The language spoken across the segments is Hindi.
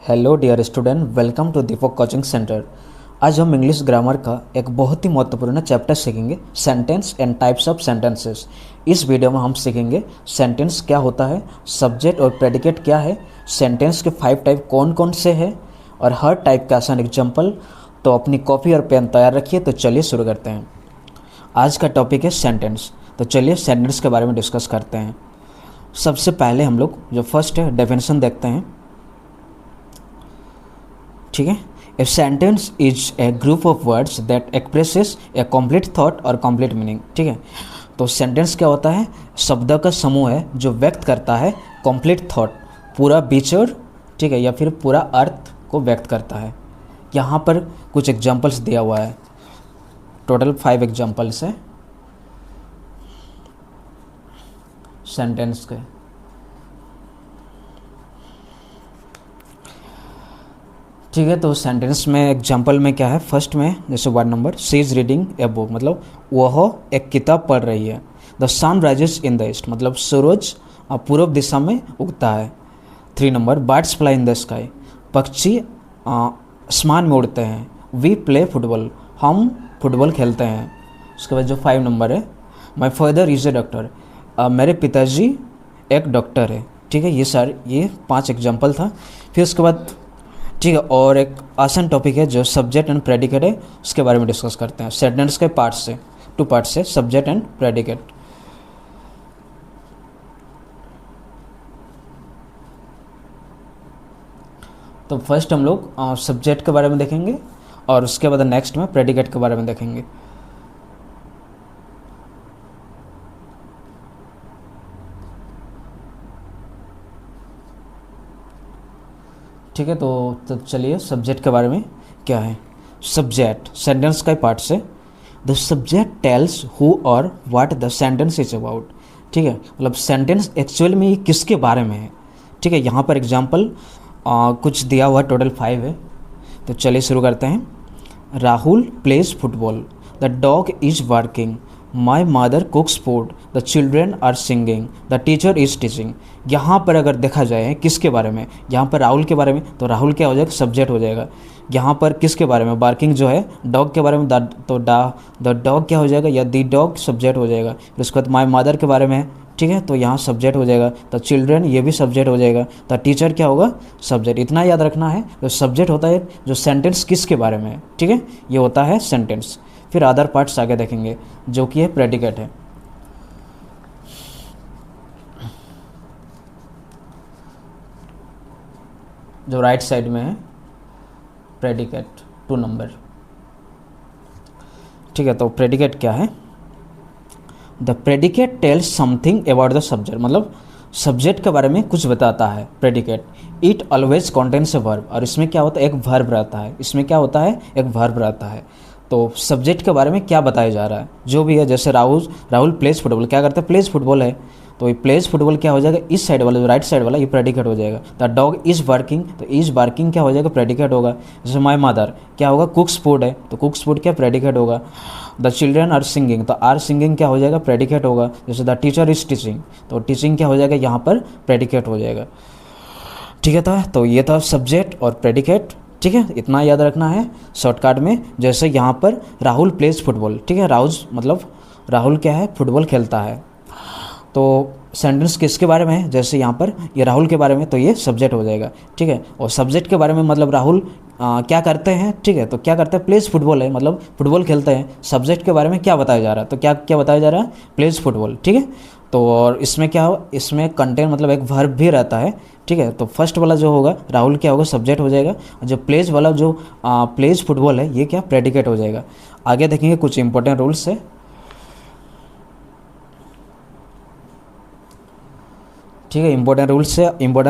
Hello dear student, welcome to Deepak coaching centre. आज हम इंग्लिश ग्रामर का एक बहुत ही महत्वपूर्ण चैप्टर सीखेंगे, sentence and types of sentences. इस वीडियो में हम सीखेंगे सेंटेंस क्या होता है, सब्जेक्ट और प्रेडिकेट क्या है, सेंटेंस के 5 टाइप कौन कौन से हैं और हर टाइप का आसान एग्जाम्पल। तो अपनी कॉपी और पेन तैयार रखिए। तो चलिए शुरू करते हैं। आज का टॉपिक है सेंटेंस। तो चलिए सेंटेंस के बारे में डिस्कस करते हैं। सबसे पहले हम लोग जो फर्स्ट है डेफिनेशन देखते हैं, ठीक है। A sentence is a group of words that expresses A complete thought और कंप्लीट मीनिंग, ठीक है। तो सेंटेंस क्या होता है? शब्दों का समूह है जो व्यक्त करता है कंप्लीट थॉट, पूरा विचार, ठीक है, या फिर पूरा अर्थ को व्यक्त करता है। यहाँ पर कुछ एग्जांपल्स दिया हुआ है, टोटल 5 एग्जांपल्स है सेंटेंस के। ठीक है, तो सेंटेंस में एग्जांपल में क्या है, फर्स्ट में जैसे word number she is reading a book, मतलब वह एक किताब पढ़ रही है। The sun rises in the east, मतलब सूरज पूर्व दिशा में उगता है। 3 number birds fly in the sky, पक्षी आसमान में उड़ते हैं। वी प्ले फुटबॉल, हम फुटबॉल खेलते हैं। उसके बाद जो 5 नंबर है, my father is a doctor, मेरे पिताजी एक डॉक्टर है, ठीक है। ये 5 एग्जाम्पल था। फिर उसके बाद, ठीक है, और एक आसान टॉपिक है जो सब्जेक्ट एंड प्रेडिकेट है, उसके बारे में डिस्कस करते हैं। सेंटेंस के पार्ट्स से 2 पार्ट्स है, सब्जेक्ट एंड प्रेडिकेट। तो फर्स्ट हम लोग सब्जेक्ट के बारे में देखेंगे और उसके बाद नेक्स्ट में प्रेडिकेट के बारे में देखेंगे। ठीक है, तो चलिए सब्जेक्ट के बारे में क्या है। सब्जेक्ट सेंटेंस का पार्ट से द सब्जेक्ट टेल्स हु और what the sentence is about, ठीक है, मतलब सेंटेंस एक्चुअल में किसके बारे में है, ठीक है। यहाँ पर एग्जांपल कुछ दिया हुआ, टोटल 5 है। तो चलिए शुरू करते हैं। Rahul plays football, the dog is working, my mother cooks food, the children are singing, the teacher is teaching. यहाँ पर अगर देखा जाए किसके बारे में, यहाँ पर राहुल के बारे में, तो राहुल क्या हो जाएगा, सब्जेक्ट हो जाएगा। यहाँ पर किसके बारे में, बार्किंग जो है डॉग के बारे में, द डॉग क्या हो जाएगा, या दी डॉग सब्जेक्ट हो जाएगा। फिर उसके बाद माई मदर के बारे में, ठीक है, तो यहाँ सब्जेक्ट हो जाएगा। द चिल्ड्रेन, ये भी सब्जेक्ट हो जाएगा। द टीचर क्या होगा, सब्जेक्ट। इतना याद रखना है, जो सब्जेक्ट होता है जो सेंटेंस किसके बारे में है, ठीक है, ये होता है सेंटेंस। फिर अदर पार्ट्स आगे देखेंगे जो कि है प्रेडिकेट है। जो राइट साइड में है प्रेडिकेट 2 नंबर, ठीक है। तो प्रेडिकेट क्या है? The predicate tells something about the subject, मतलब सब्जेक्ट के बारे में कुछ बताता है predicate. It always contains a verb, और इसमें क्या होता है, एक वर्ब रहता है। इसमें क्या होता है, एक वर्ब रहता है। तो सब्जेक्ट के बारे में क्या बताया जा रहा है, जो भी है। जैसे राहुल प्लेज फुटबॉल, क्या करता है, प्लेज फुटबॉल है। तो ये प्लेज फुटबॉल क्या हो जाएगा, इस साइड वाला, जो राइट साइड वाला, ये प्रेडिकेट हो जाएगा। द डॉग इज वर्किंग, तो इज वर्किंग क्या हो जाएगा, प्रेडिकेट होगा। जैसे माई मदर क्या होगा, कुक्स फूड है, तो कुक्स फूड क्या, प्रेडिकेट होगा। द चिल्ड्रेन आर सिंगिंग, तो आर सिंगिंग क्या हो जाएगा, प्रेडिकेट होगा। जैसे द टीचर इज टीचिंग, तो टीचिंग क्या हो जाएगा, यहाँ पर प्रेडिकेट हो जाएगा, ठीक है। तो ये था सब्जेक्ट और प्रेडिकेट, ठीक है। इतना याद रखना है शॉर्टकट में। जैसे यहाँ पर राहुल प्लेज फुटबॉल, ठीक है, राहुल क्या है, फुटबॉल खेलता है। तो सेंटेंस किसके बारे में है, जैसे यहाँ पर ये राहुल के बारे में, तो ये सब्जेक्ट हो जाएगा, ठीक है। और सब्जेक्ट के बारे में मतलब राहुल क्या करते हैं, ठीक है, तो क्या करते हैं, प्लेज फुटबॉल है, मतलब फुटबॉल खेलते हैं। सब्जेक्ट के बारे में क्या बताया जा रहा है, तो क्या बताया जा रहा है, प्लेज फुटबॉल, ठीक है। तो और इसमें क्या हो, इसमें कंटेंट मतलब एक वर्ब भी रहता है, ठीक है। तो फर्स्ट वाला जो होगा राहुल क्या होगा, सब्जेक्ट हो जाएगा। जो प्लेज वाला जो प्लेज फुटबॉल है, ये क्या, प्रेडिकेट हो जाएगा। आगे देखेंगे कुछ इंपॉर्टेंट रूल्स है, ठीक है। इंपॉर्टेंट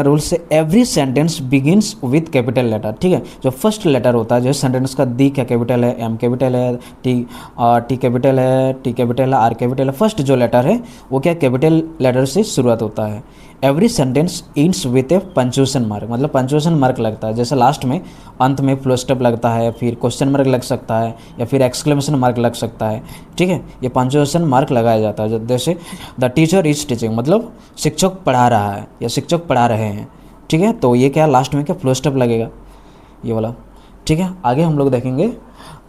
रूल्स से every sentence begins with capital letter, ठीक है। जो फर्स्ट लेटर होता है, जो सेंटेंस का दी क्या कैपिटल है, एम कैपिटल है, टी कैपिटल है, टी कैपिटल है, आर कैपिटल है। फर्स्ट जो लेटर है वो क्या, कैपिटल लेटर से शुरुआत होता है। Every sentence ends with A punctuation mark, मतलब पंक्चुएशन मार्क लगता है। जैसे लास्ट में अंत में फुल स्टॉप लगता है, फिर क्वेश्चन मार्क लग सकता है, या फिर एक्सक्लेमेशन मार्क लग सकता है, ठीक है। ये पंक्चुएशन मार्क लगाया जाता है। जैसे द टीचर इज टीचिंग, मतलब शिक्षक पढ़ा रहा है या शिक्षक पढ़ा रहे हैं। ठीक है। तो ये क्या लास्ट में क्या फुल स्टॉप लगेगा, ये वाला, ठीक है। आगे हम लोग देखेंगे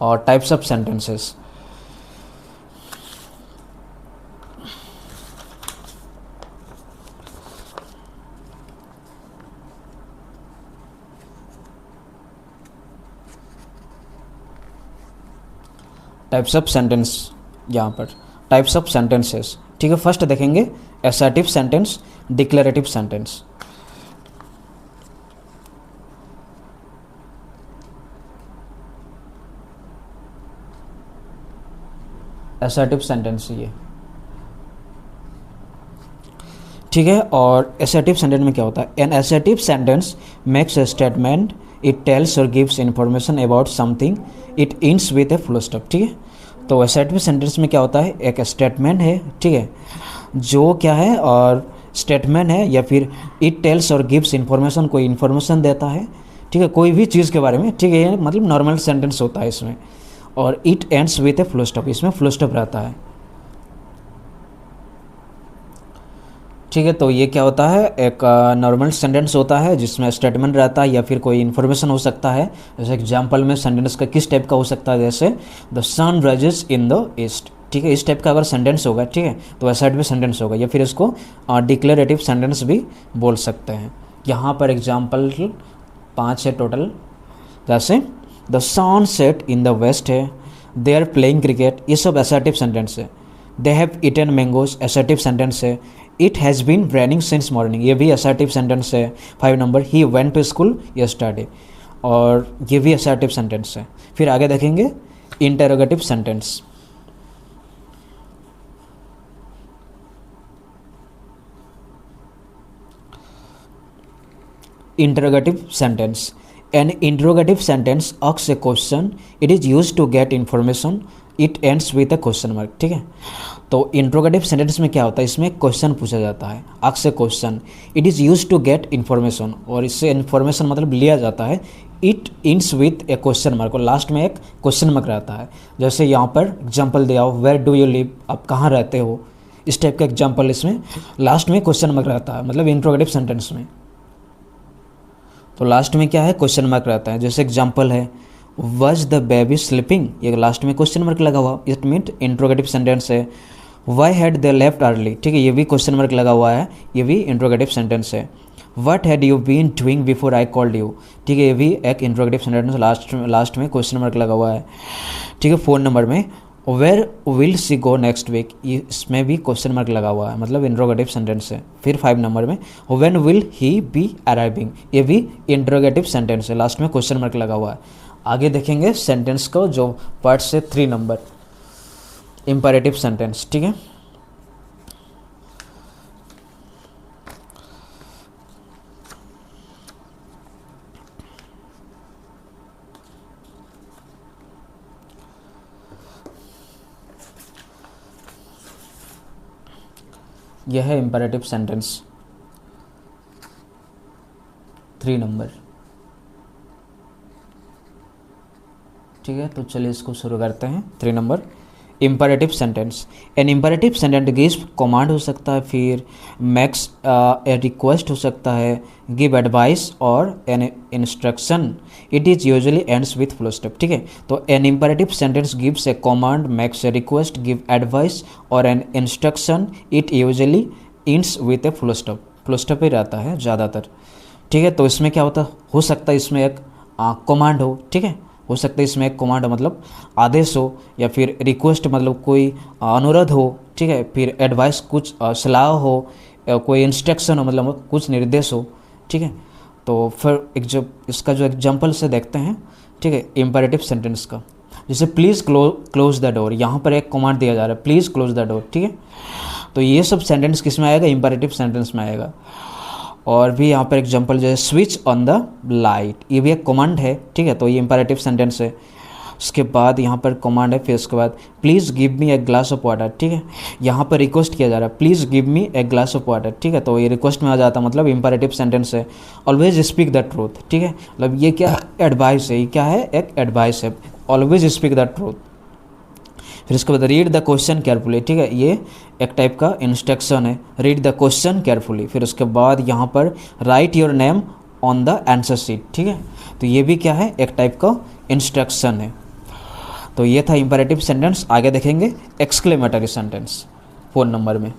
और types of sentences. Types of sentence, यहाँ पर टाइप्स ऑफ सेंटेंसेस, ठीक है। फर्स्ट देखेंगे assertive sentence, declarative sentence. Assertive sentence ये, ठीक है। और असर्टिव सेंटेंस में क्या होता है, an assertive sentence makes a statement, it tells और gives information about something, it ends with a full stop, ठीक है। तो असर्टिव सेंटेंस में क्या होता है, एक स्टेटमेंट है, ठीक है, जो क्या है और स्टेटमेंट है, या फिर इट टेल्स और गिव्स इंफॉर्मेशन, कोई इन्फॉर्मेशन देता है, ठीक है, कोई भी चीज़ के बारे में, ठीक है, ये मतलब नॉर्मल सेंटेंस होता है इसमें। और it ends with a full stop, इसमें फुल स्टॉप रहता है, ठीक है। तो ये क्या होता है, एक नॉर्मल सेंटेंस होता है जिसमें स्टेटमेंट रहता है या फिर कोई इन्फॉर्मेशन हो सकता है। जैसे एग्जांपल में सेंटेंस का किस टाइप का हो सकता है, जैसे the sun rises in the east, ठीक है, इस टाइप का अगर सेंटेंस होगा, ठीक है, तो असर्टिव सेंटेंस होगा, या फिर इसको डिक्लेरेटिव सेंटेंस भी बोल सकते हैं। यहाँ पर एग्जाम्पल 5 है टोटल, जैसे the sun set in the west है, दे आर प्लेइंग क्रिकेट, ये सब असर्टिव सेंटेंस है। They have eaten mangoes, assertive sentence है। It has been raining since morning, ये भी असर्टिव सेंटेंस है। 5 number, he went to school yesterday, और ये भी असर्टिव सेंटेंस है। फिर आगे देखेंगे interrogative sentence. Interrogative sentence, an interrogative sentence asks a question, it is used to get information, it ends with a question mark, ठीक है। तो इंट्रोगेटिव सेंटेंस में क्या होता है, इसमें क्वेश्चन पूछा जाता है, asks a question, it is used to get information, और इससे इन्फॉर्मेशन मतलब लिया जाता है। It ends with a question mark, और लास्ट में एक क्वेश्चन मार्क रहता है। जैसे यहाँ पर एग्जाम्पल दिया हो, वेयर डू यू लिव, आप कहाँ रहते हो, इस टाइप का एग्जाम्पल, इसमें लास्ट में क्वेश्चन मार्क रहता है, मतलब इंट्रोगेटिव सेंटेंस में। तो लास्ट में क्या है, क्वेश्चन मार्क रहता है। जैसे एग्जांपल है, वॉज द बेबी स्लीपिंग, ये लास्ट में क्वेश्चन मार्क लगा हुआ, इट मीन इंट्रोगेटिव सेंटेंस है। Why had they left early, ठीक है, ये भी क्वेश्चन मार्क लगा हुआ है, ये भी इंट्रोगेटिव सेंटेंस है। What had you been doing before I called you, ठीक है, ये भी एक इंट्रोगेटिव सेंटेंस, लास्ट में क्वेश्चन मार्क लगा हुआ है, ठीक है। 4 नंबर में where will she go next week, इसमें भी क्वेश्चन मार्क लगा हुआ है, मतलब इंट्रोगेटिव सेंटेंस है। फिर 5 नंबर में when will he be arriving, ये भी इंट्रोगेटिव सेंटेंस है, लास्ट में क्वेश्चन मार्क लगा हुआ है। आगे देखेंगे सेंटेंस को, जो पार्ट से 3 नंबर इंपैरेटिव सेंटेंस, ठीक है। यह है इंपैरेटिव सेंटेंस 3 नंबर, ठीक है। तो चलिए इसको शुरू करते हैं। 3 number imperative sentence, an imperative sentence gives command हो सकता है, फिर मेक्स ए रिक्वेस्ट हो सकता है, गिव एडवाइस और an instruction, it is usually ends with full stop, ठीक है। तो an imperative sentence gives a command, makes a request, give advice और an instruction, it usually ends with a full stop, full stop ही रहता है ज़्यादातर, ठीक है। तो इसमें क्या होता हो सकता है, इसमें एक कमांड हो, ठीक है, हो सकता है इसमें एक कमांड मतलब आदेश हो, या फिर रिक्वेस्ट मतलब कोई अनुरोध हो, ठीक है, फिर एडवाइस कुछ सलाह हो, कोई इंस्ट्रक्शन हो मतलब कुछ निर्देश हो, ठीक है। तो फिर इसका जो एग्जांपल से देखते हैं, ठीक है, इंपैरेटिव सेंटेंस का। जैसे प्लीज़ क्लोज द डोर, यहाँ पर एक कमांड दिया जा रहा है, प्लीज़ क्लोज द डोर, ठीक है। तो ये सब सेंटेंस किस में आएगा, इंपैरेटिव सेंटेंस में आएगा। और भी यहाँ पर एग्जांपल जो है स्विच ऑन द लाइट, ये भी एक कमांड है, ठीक है, तो ये इंपैरेटिव सेंटेंस है। उसके बाद यहाँ पर कमांड है, फिर उसके बाद please give me a glass of water, ठीक है, यहाँ पर रिक्वेस्ट किया जा रहा है, please give me a glass of water, ठीक है, तो ये रिक्वेस्ट में आ जाता है, मतलब इंपैरेटिव सेंटेंस है। ऑलवेज स्पीक द ट्रूथ, ठीक है, मतलब ये क्या एडवाइस है, ये क्या है, एक एडवाइस है, ऑलवेज स्पीक द ट्रूथ। फिर उसके बाद रीड द क्वेश्चन केयरफुली, ठीक है, ये एक टाइप का इंस्ट्रक्शन है, रीड द क्वेश्चन केयरफुली। फिर उसके बाद यहाँ पर right your name on the answer sheet, ठीक है, तो ये भी क्या है, एक टाइप का इंस्ट्रक्शन है। तो ये था इंपेरेटिव सेंटेंस। आगे देखेंगे एक्सक्लेमेटरी सेंटेंस 4 नंबर में।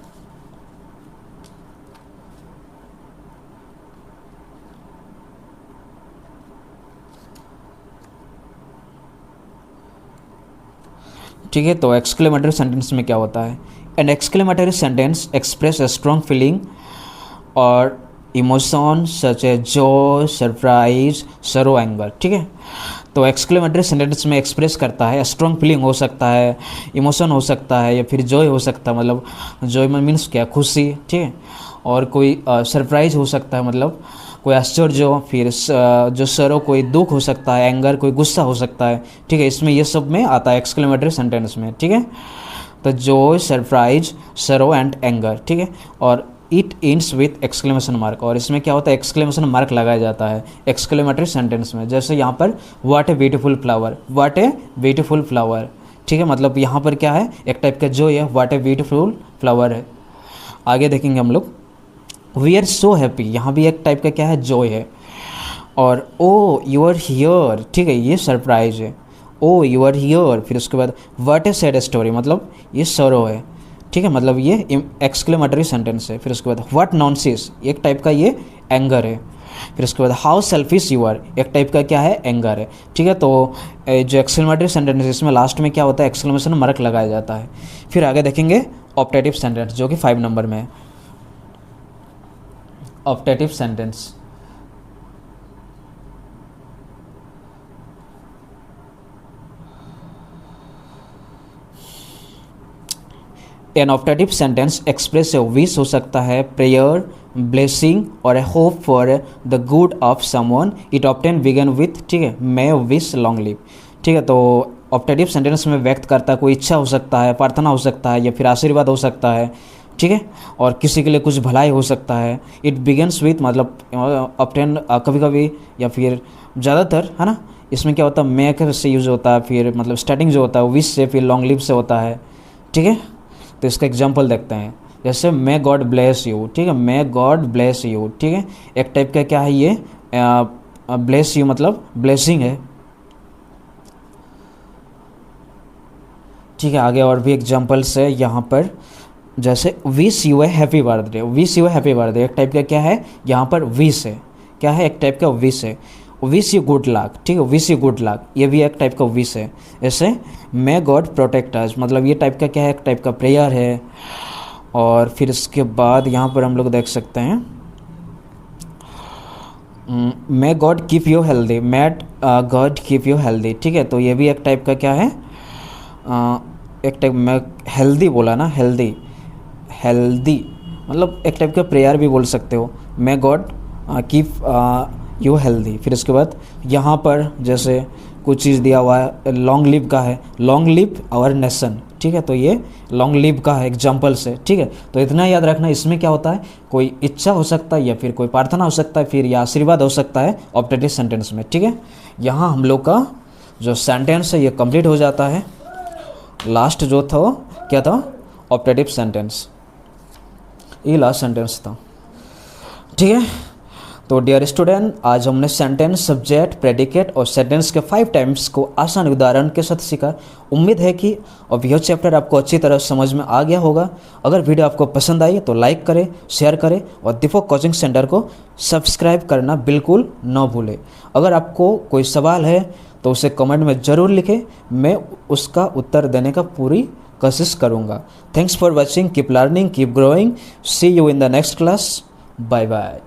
ठीक है, तो एक्सक्लेमेटरी सेंटेंस में क्या होता है, an exclamatory sentence express a strong feeling और emotion such a joy, surprise, sorrow, anger, ठीक है। तो एक्सक्लेमेटरी सेंटेंस में एक्सप्रेस करता है, स्ट्रॉन्ग फीलिंग हो सकता है, इमोशन हो सकता है, या फिर जॉय हो सकता है, मतलब जॉय में मीन्स क्या, खुशी, ठीक है, और कोई सरप्राइज हो सकता है, मतलब कोई आश्चर्य हो, फिर जो सरो कोई दुख हो सकता है, एंगर कोई गुस्सा हो सकता है, ठीक है, इसमें ये सब में आता है एक्सक्लेमेटरी सेंटेंस में, ठीक है। तो जॉय, सरप्राइज, सरो एंड एंगर, ठीक है, और it ends with exclamation mark, और इसमें क्या होता है, एक्सक्लेमेशन मार्क लगाया जाता है एक्सक्लेमेटरी सेंटेंस में। जैसे यहाँ पर what a beautiful flower, what a beautiful flower, ठीक है, मतलब यहाँ पर क्या है, एक टाइप का जॉय है, व्हाट ए ब्यूटीफुल फ्लावर है। आगे देखेंगे हम लोग वी आर सो हैप्पी, यहाँ भी एक टाइप का क्या है, जॉय है। और ओ यू आर हियर, ठीक है, ये सरप्राइज है, ओ यू आर हियर। फिर उसके बाद व्हाट ए सैड स्टोरी, मतलब ये सरो है, ठीक है, मतलब ये एक्सक्लेमेटरी सेंटेंस है। फिर उसके बाद व्हाट नॉनसेंस, एक टाइप का ये एंगर है। फिर उसके बाद हाउ सेल्फिश यू आर, एक टाइप का क्या है, एंगर है, ठीक है। तो जो एक्सक्लेमेटरी सेंटेंस है इसमें लास्ट में क्या होता है, एक्सक्लेमेशन मार्क लगाया जाता है। फिर आगे देखेंगे ऑप्टेटिव सेंटेंस जो कि 5 नंबर में है। Optative sentence, an optative sentence express a wish हो सकता है, प्रेयर, ब्लेसिंग और a hope for the good of someone. It often begin with, ठीक है, मे विश लॉन्ग लिव, ठीक है। तो ऑप्टेटिव सेंटेंस में व्यक्त करता है कोई इच्छा हो सकता है, प्रार्थना हो सकता है, या फिर आशीर्वाद हो सकता है, ठीक है, और किसी के लिए कुछ भलाई हो सकता है। इट बिगन्स विथ, मतलब ऑप्टेन कभी कभी या फिर ज़्यादातर, है ना, इसमें क्या होता है, मे से यूज होता है, फिर मतलब स्टार्टिंग जो होता है विश से, फिर लॉन्ग लिव से होता है, ठीक है। तो इसका एग्जाम्पल देखते हैं, जैसे मे गॉड ब्लेस यू, ठीक है, मे गॉड ब्लेस यू, ठीक है, एक टाइप का क्या है ये, ब्लेस यू मतलब ब्लेसिंग है, ठीक है। आगे और भी एग्जाम्पल्स है यहाँ पर, जैसे wish U A happy birthday, wish U A happy birthday, एक टाइप का क्या है, यहाँ पर विश है, क्या है, एक टाइप का विश है। विश यू गुड लक, ठीक है, विश यू गुड लक, ये भी एक टाइप का विश है। जैसे मे गॉड प्रोटेक्ट अस, मतलब ये टाइप का क्या है, एक टाइप का प्रेयर है। और फिर इसके बाद यहाँ पर हम लोग देख सकते हैं may God keep you healthy, may God keep you healthy, ठीक है, तो ये भी एक टाइप का क्या है, एक टाइप में हेल्दी बोला ना, हेल्दी, हेल्दी मतलब एक टाइप का प्रेयर भी बोल सकते हो, मे गॉड कीप यू हेल्दी। फिर इसके बाद यहाँ पर जैसे कुछ चीज़ दिया हुआ है, लॉन्ग लिव का है, लॉन्ग लिव आवर नेशन, ठीक है, तो ये लॉन्ग लिव का है एग्जाम्पल से, ठीक है। तो इतना याद रखना, इसमें क्या होता है, कोई इच्छा हो सकता है, या फिर कोई प्रार्थना हो सकता है, फिर या आशीर्वाद हो सकता है ऑप्टेटिव सेंटेंस में, ठीक है। यहाँ हम लोग का जो सेंटेंस है ये कंप्लीट हो जाता है। लास्ट जो था वो क्या था, ऑप्टेटिव सेंटेंस, ये लास्ट सेंटेंस था, ठीक है। तो डियर स्टूडेंट, आज हमने सेंटेंस, सब्जेक्ट, प्रेडिकेट और सेंटेंस के 5 टाइम्स को आसान उदाहरण के साथ सीखा। उम्मीद है कि अब यह चैप्टर आपको अच्छी तरह समझ में आ गया होगा। अगर वीडियो आपको पसंद आई तो लाइक करें, शेयर करें और दीपक कोचिंग सेंटर को सब्सक्राइब करना बिल्कुल न भूलें। अगर आपको कोई सवाल है तो उसे कमेंट में ज़रूर लिखें, मैं उसका उत्तर देने का पूरी कोशिश करूँगा। Thanks for watching, keep learning, keep growing, see you in the next class, bye bye.